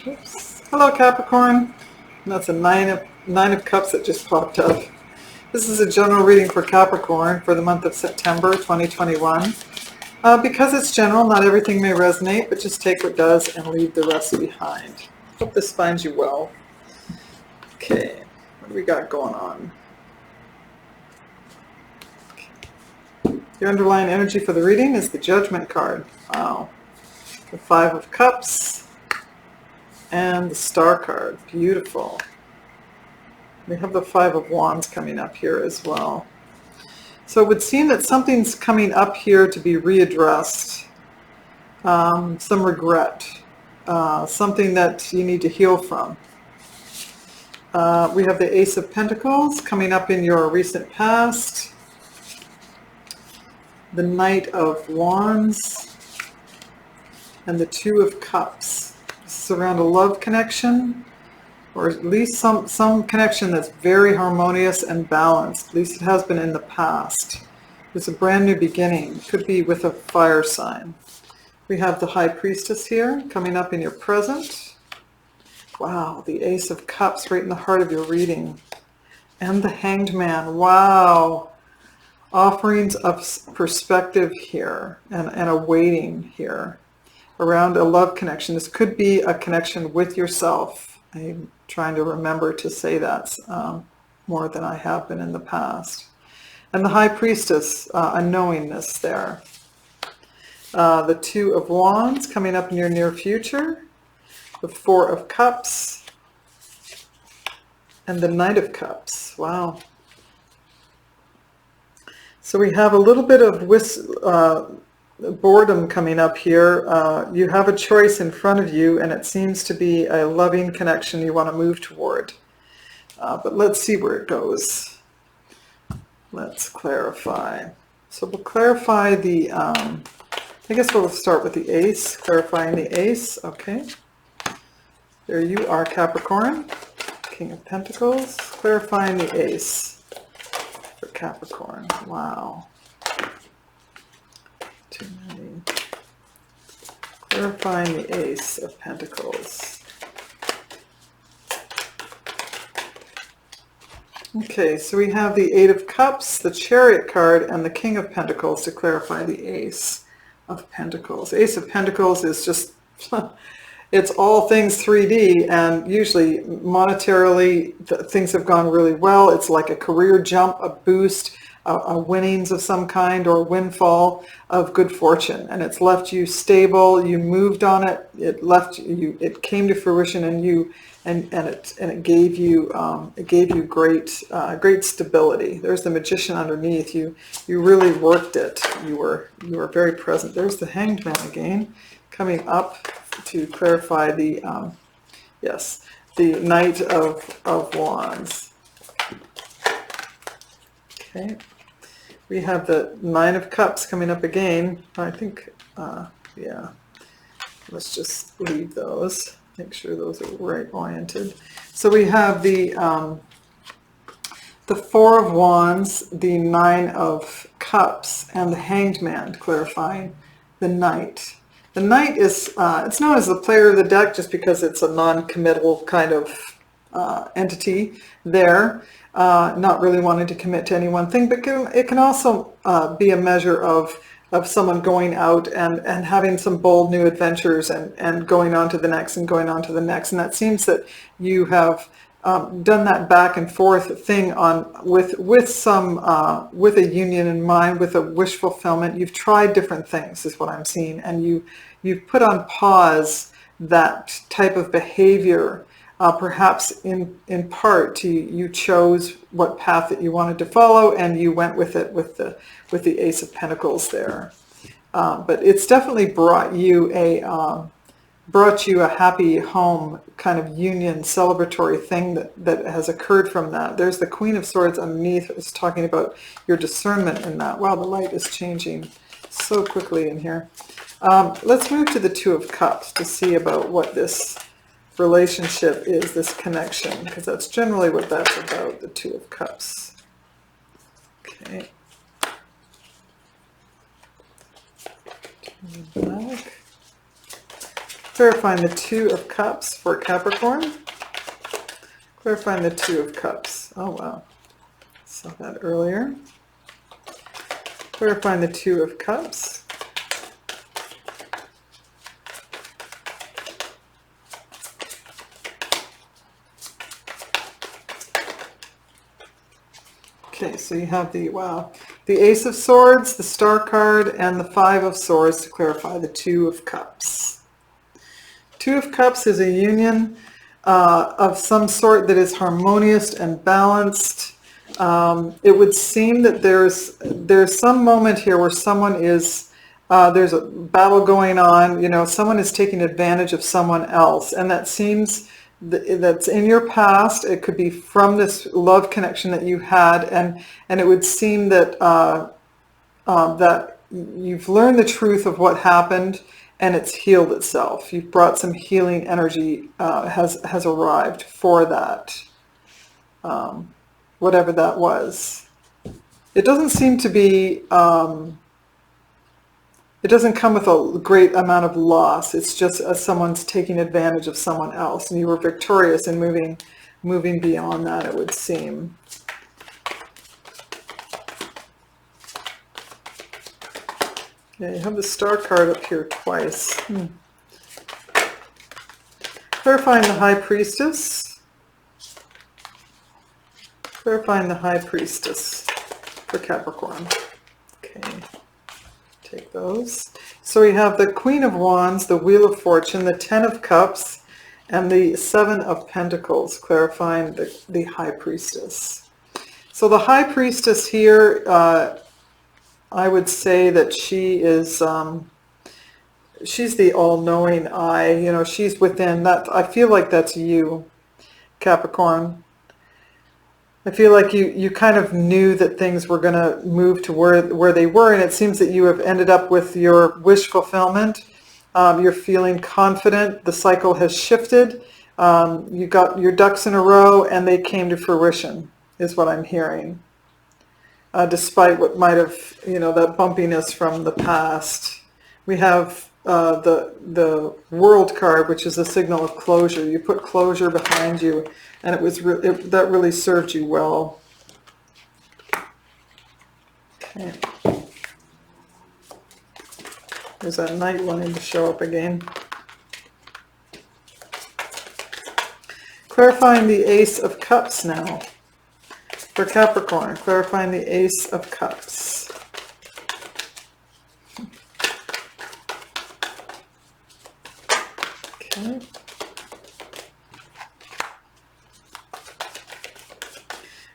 Oops. Hello, Capricorn. And that's a nine of cups that just popped up. This is a general reading for Capricorn for the month of September 2021. Because it's general, not everything may resonate, but just take what does and leave the rest behind. Hope this finds you well. Okay, what do we got going on? Okay. Your underlying energy for the reading is the Judgment card. Wow. The Five of Cups and the Star card. Beautiful. We have the Five of Wands coming up here as well. So it would seem that something's coming up here to be readdressed. Some regret. Something that you need to heal from. We have the Ace of Pentacles coming up in your recent past. The Knight of Wands. And the Two of Cups. This is around a love connection, or at least some connection that's very harmonious and balanced. At least it has been in the past. It's a brand new beginning. It could be with a fire sign. We have the High Priestess here coming up in your present. Wow, the Ace of Cups right in the heart of your reading. And the Hanged Man. Wow. Offerings of perspective here and a waiting here around a love connection. This could be a connection with yourself. I'm trying to remember to say that more than I have been in the past. And the High Priestess, a knowingness there. The Two of Wands coming up in your near future. The Four of Cups. And the Knight of Cups. Wow. So we have a little bit of boredom coming up here. You have a choice in front of you, and it seems to be a loving connection you want to move toward. But let's see where it goes. Let's clarify. So we'll clarify the, I guess we'll start with the Ace, clarifying the Ace. Okay. There you are, Capricorn. King of Pentacles, clarifying the Ace for Capricorn. Wow. Too many. Clarifying the Ace of Pentacles. Okay, so we have the Eight of Cups, the Chariot card, and the King of Pentacles to clarify the Ace of Pentacles. Ace of Pentacles is just, it's all things 3D, and usually monetarily things have gone really well. It's like a career jump, a boost, a winnings of some kind, or a windfall of good fortune, and it's left you stable. You moved on it. It left you. It came to fruition, and it gave you great stability. There's the Magician underneath you. You really worked it. You were very present. There's the Hanged Man again, coming up to clarify the the Knight of Wands. Okay. We have the Nine of Cups coming up again. I think, yeah, let's just leave those. Make sure those are right oriented. So we have the Four of Wands, the Nine of Cups, and the Hanged Man, clarifying the Knight. The Knight is, it's known as the player of the deck just because it's a non-committal kind of entity there. Not really wanting to commit to any one thing, but it can also be a measure of someone going out and having some bold new adventures and going on to the next and going on to the next. And that seems that you have done that back and forth thing with a union in mind, with a wish fulfillment. You've tried different things, is what I'm seeing, and you've put on pause that type of behavior. Perhaps in part you chose what path that you wanted to follow, and you went with it with the Ace of Pentacles there. But it's definitely brought you a happy home kind of union, celebratory thing that has occurred from that. There's the Queen of Swords underneath. It's talking about your discernment in that. Wow, the light is changing so quickly in here. Let's move to the Two of Cups to see about what this relationship is, this connection, because that's generally what that's about, the Two of Cups. Okay. Back. Clarifying the Two of Cups for Capricorn. Clarifying the Two of Cups. Oh, wow. Saw that earlier. Clarifying the Two of Cups. Okay, so you have the, wow, the Ace of Swords, the Star card, and the Five of Swords to clarify the Two of Cups. Two of Cups is a union of some sort that is harmonious and balanced. It would seem that there's some moment here where someone is, there's a battle going on, you know, someone is taking advantage of someone else, and that seems that's in your past. It could be from this love connection that you had, and it would seem that that you've learned the truth of what happened, and it's healed itself. You've brought some healing energy, has arrived for that, whatever that was. It doesn't seem to be, it doesn't come with a great amount of loss. It's just someone's taking advantage of someone else, and you were victorious in moving beyond that, it would seem. Yeah, you have the Star card up here twice. Clarifying the High Priestess. Clarifying the High Priestess for Capricorn. Okay, take those. So we have the Queen of Wands, the Wheel of Fortune, the Ten of Cups, and the Seven of Pentacles, clarifying the High Priestess. So the High Priestess here, I would say that she is, she's the all-knowing eye, you know, she's within that. I feel like that's you, Capricorn. I feel like you kind of knew that things were going to move to where they were, and it seems that you have ended up with your wish fulfillment. You're feeling confident. The cycle has shifted. You got your ducks in a row, and they came to fruition, is what I'm hearing. Despite what might have, you know, that bumpiness from the past. We have the World card, which is a signal of closure. You put closure behind you, and it was that really served you well. Okay. There's that Knight wanting to show up again. Clarifying the Ace of Cups now. For Capricorn, clarifying the Ace of Cups. Okay.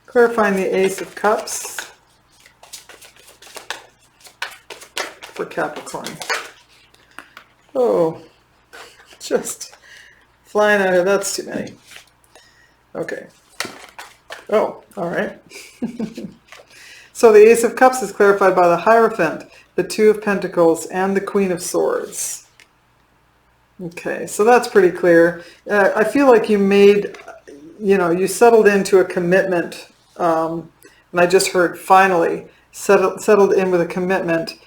Clarifying the Ace of Cups for Capricorn. Oh, just flying out here. That's too many. Okay. Oh, all right. So the Ace of Cups is clarified by the Hierophant, the Two of Pentacles, and the Queen of Swords. Okay, so that's pretty clear. I feel like you made, you know, you settled into a commitment, and I just heard finally, settled in with a commitment.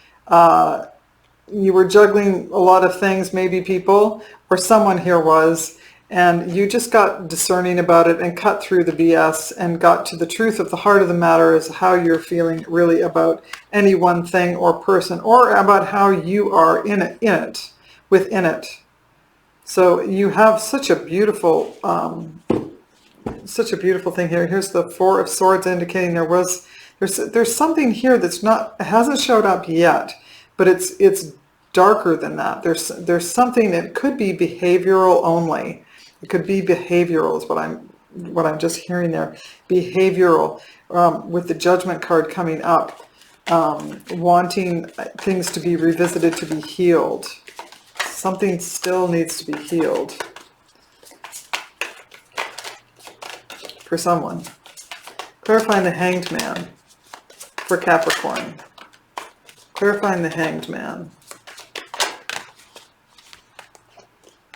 You were juggling a lot of things, maybe people, or someone here was, and you just got discerning about it and cut through the BS and got to the truth of the heart of the matter, is how you're feeling really about any one thing or person, or about how you are within it. So you have such a beautiful thing here. Here's the Four of Swords, indicating there's something here that's hasn't showed up yet, but it's darker than that. There's something that could be behavioral only. It could be behavioral is what I'm just hearing there. Behavioral, with the Judgment card coming up, wanting things to be revisited, to be healed. Something still needs to be healed for someone. Clarifying the Hanged Man for Capricorn. Clarifying the Hanged Man.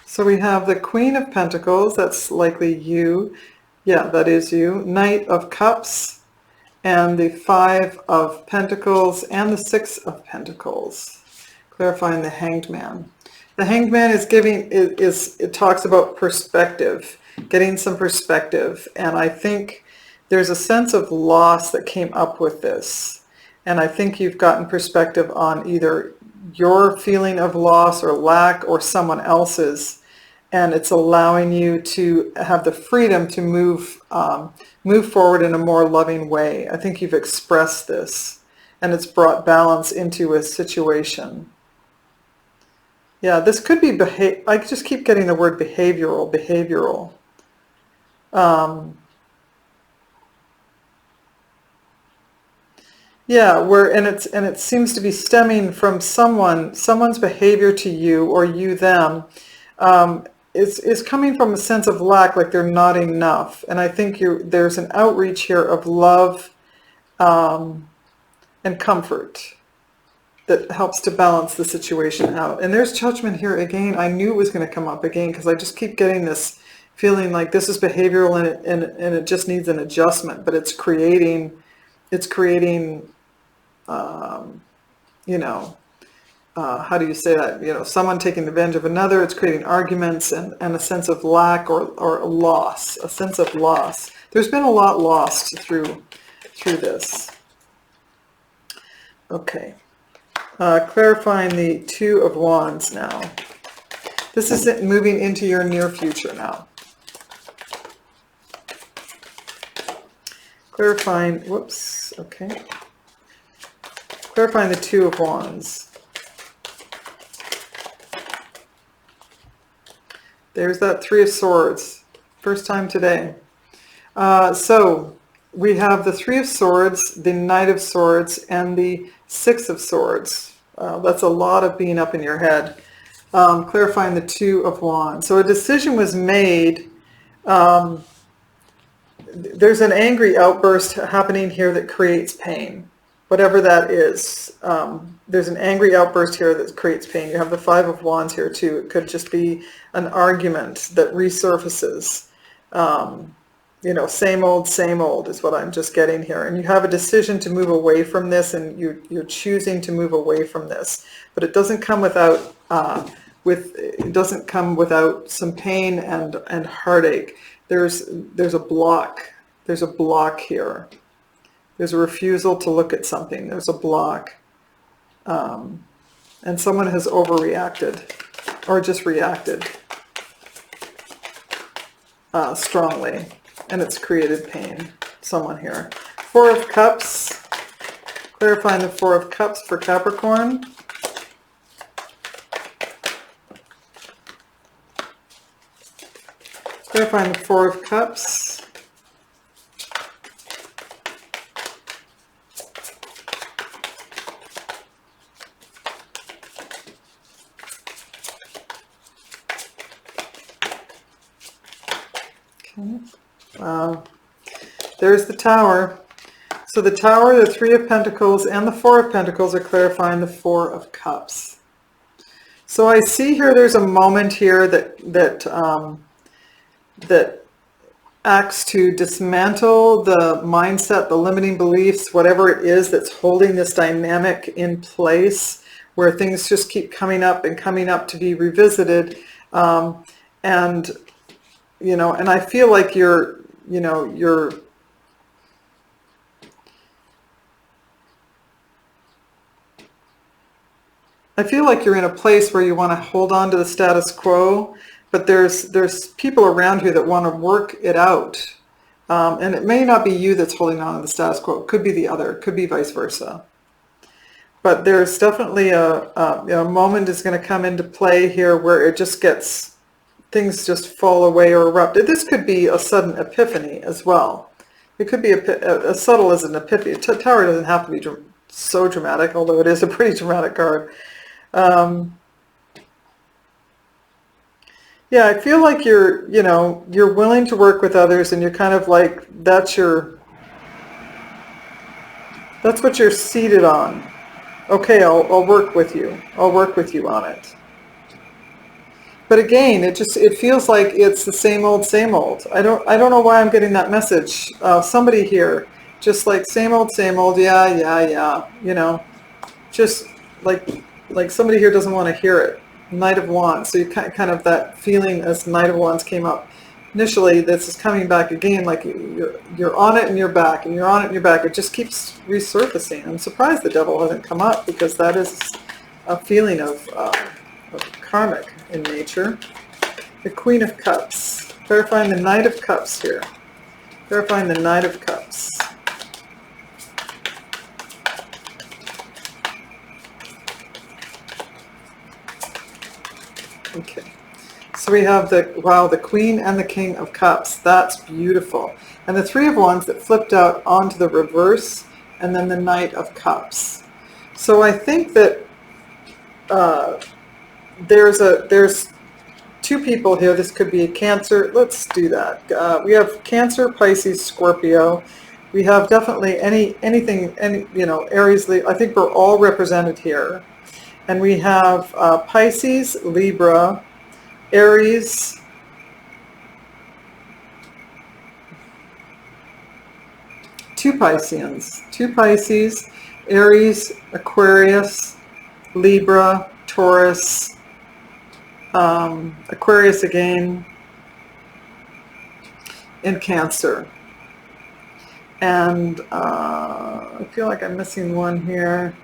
So we have the Queen of Pentacles, that's likely you. Yeah, that is you. Knight of Cups, and the Five of Pentacles, and the Six of Pentacles. Clarifying the Hanged Man. The Hanged Man is giving, it talks about perspective, getting some perspective. And I think there's a sense of loss that came up with this. And I think you've gotten perspective on either your feeling of loss or lack or someone else's. And it's allowing you to have the freedom to move forward in a more loving way. I think you've expressed this, and it's brought balance into a situation. Yeah, this could be I just keep getting the word behavioral. Yeah, and it seems to be stemming from someone's behavior to you or you them. Is coming from a sense of lack, like they're not enough. And I think there's an outreach here of love and comfort that helps to balance the situation out. And there's judgment here again. I knew it was going to come up again because I just keep getting this feeling like this is behavioral and it just needs an adjustment, but it's creating how do you say that? Someone taking advantage of another. It's creating arguments and a sense of lack or loss, a sense of loss. There's been a lot lost through this. Okay. Clarifying the Two of Wands now. This is it moving into your near future now. Clarifying the Two of Wands. There's that Three of Swords. First time today. So we have the Three of Swords, the Knight of Swords, and the Six of Swords. That's a lot of being up in your head. Clarifying the Two of Wands. So a decision was made. There's an angry outburst happening here that creates pain. Whatever that is. There's an angry outburst here that creates pain. You have the Five of Wands here too. It could just be an argument that resurfaces. Same old is what I'm just getting here. And you have a decision to move away from this, and you're choosing to move away from this. But it doesn't come without some pain and heartache. There's a block. There's a block here. There's a refusal to look at something. There's a block. And someone has overreacted or just reacted strongly. And it's created pain. Someone here. Four of Cups. Clarifying the Four of Cups for Capricorn. Clarifying the Four of Cups. There's the Tower. So the Tower, the Three of Pentacles, and the Four of Pentacles are clarifying the Four of Cups. So I see here there's a moment here that acts to dismantle the mindset, the limiting beliefs, whatever it is that's holding this dynamic in place, where things just keep coming up to be revisited. And I feel like I feel like you're in a place where you want to hold on to the status quo, but there's people around you that want to work it out. And it may not be you that's holding on to the status quo. It could be the other. It could be vice versa. But there's definitely a moment is going to come into play here where it just gets, things just fall away or erupt. This could be a sudden epiphany as well. It could be as subtle as an epiphany. Tower doesn't have to be so dramatic, although it is a pretty dramatic card. Yeah, I feel like you're willing to work with others, and you're kind of like, that's what you're seated on. Okay, I'll work with you. I'll work with you on it. But again, it feels like it's the same old, same old. I don't know why I'm getting that message. Somebody here, just like same old, yeah. Just like somebody here doesn't want to hear it. Knight of Wands. So you kind of that feeling as Knight of Wands came up initially. This is coming back again, like you're on it and you're back, and you're on it and you're back. It just keeps resurfacing. I'm surprised the Devil hasn't come up, because that is a feeling of karmic in nature. The Queen of Cups. Clarifying the Knight of Cups here. Clarifying the Knight of Cups. Okay. So we have the Queen and the King of Cups. That's beautiful. And the Three of Wands that flipped out onto the reverse, and then the Knight of Cups. So I think that there's two people here. This could be a Cancer. Let's do that. We have Cancer, Pisces, Scorpio. We have definitely anything, Aries, I think we're all represented here. And we have Pisces, Libra, Aries, two Pisces, Aries, Aquarius, Libra, Taurus, Aquarius again, and Cancer. And I feel like I'm missing one here.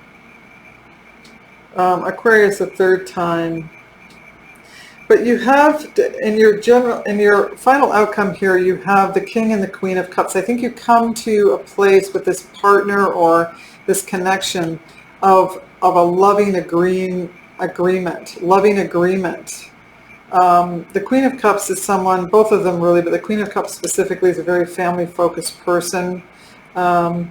Aquarius a third time. But you have, in your final outcome here, you have the King and the Queen of Cups. I think you come to a place with this partner or this connection of a loving agreement. The Queen of Cups is someone, both of them really, but the Queen of Cups specifically is a very family-focused person. I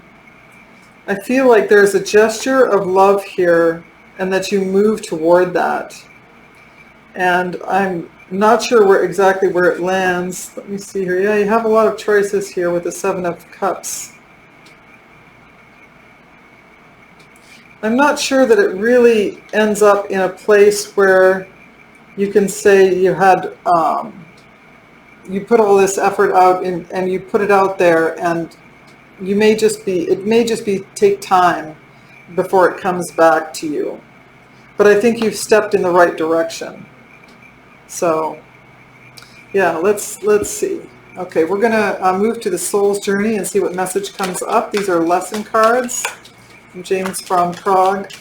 feel like there's a gesture of love here, and that you move toward that. And I'm not sure exactly where it lands. Let me see here. Yeah, you have a lot of choices here with the Seven of Cups. I'm not sure that it really ends up in a place where you can say you had, you put all this effort out and you put it out there, and it may just be take time before it comes back to you. But I think you've stepped in the right direction. So, yeah, let's see. Okay, we're going to move to the Soul's Journey and see what message comes up. These are lesson cards from James from Prague.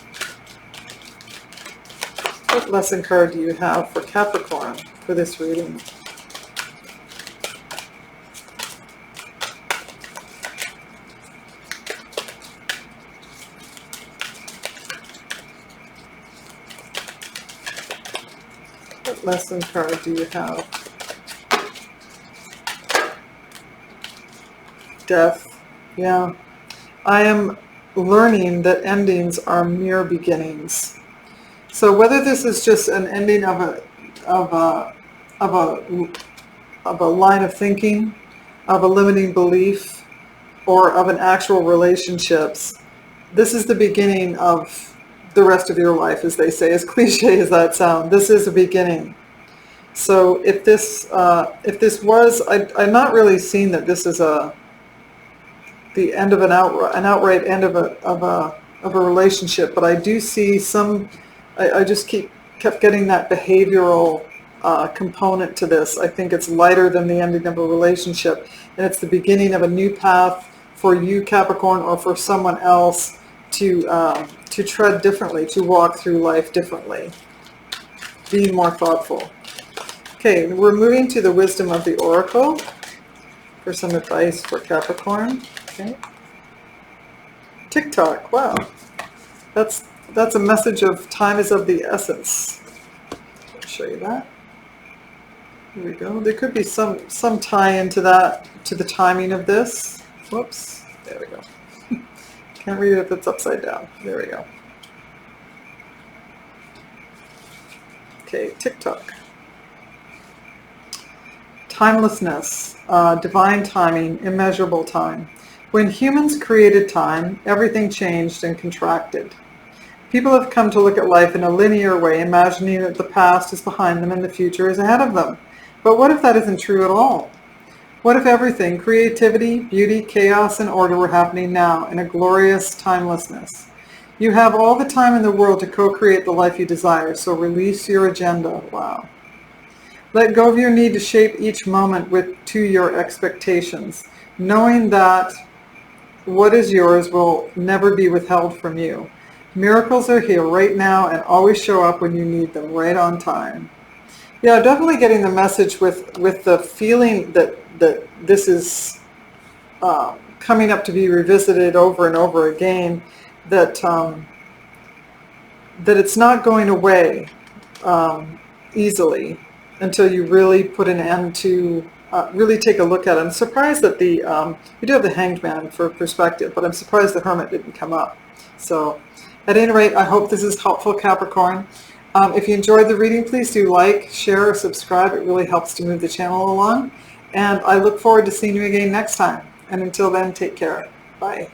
What lesson card do you have for Capricorn for this reading? What lesson card do you have? Death. Yeah. I am learning that endings are mere beginnings. So whether this is just an ending of a line of thinking, of a limiting belief, or of an actual relationships, this is the beginning of the rest of your life, as they say, as cliche as that sounds. This is a beginning. So if this was, I'm not really seeing that this is the end of an outright end of a relationship, but I do see some. I just kept getting that behavioral component to this. I think it's lighter than the ending of a relationship, and it's the beginning of a new path for you, Capricorn, or for someone else to tread differently, to walk through life differently, being more thoughtful. Okay, we're moving to the wisdom of the Oracle for some advice for Capricorn. Okay. TikTok, wow. That's a message of time is of the essence. I'll show you that. Here we go. There could be some tie into that, to the timing of this. Whoops. There we go. Can't read it if it's upside down. There we go. Okay, TikTok. Timelessness, divine timing, immeasurable time. When humans created time, everything changed and contracted. People have come to look at life in a linear way, imagining that the past is behind them and the future is ahead of them. But what if that isn't true at all? What if everything, creativity, beauty, chaos, and order were happening now in a glorious timelessness? You have all the time in the world to co-create the life you desire, so release your agenda. Wow. Let go of your need to shape each moment to your expectations, knowing that what is yours will never be withheld from you. Miracles are here right now and always show up when you need them, right on time. Yeah, definitely getting the message with the feeling that this is coming up to be revisited over and over again, that that it's not going away easily until you really put an end to, really take a look at it. I'm surprised that we do have the Hanged Man for perspective, but I'm surprised the Hermit didn't come up. So at any rate, I hope this is helpful, Capricorn. If you enjoyed the reading, please do like, share, or subscribe. It really helps to move the channel along. And I look forward to seeing you again next time. And until then, take care. Bye.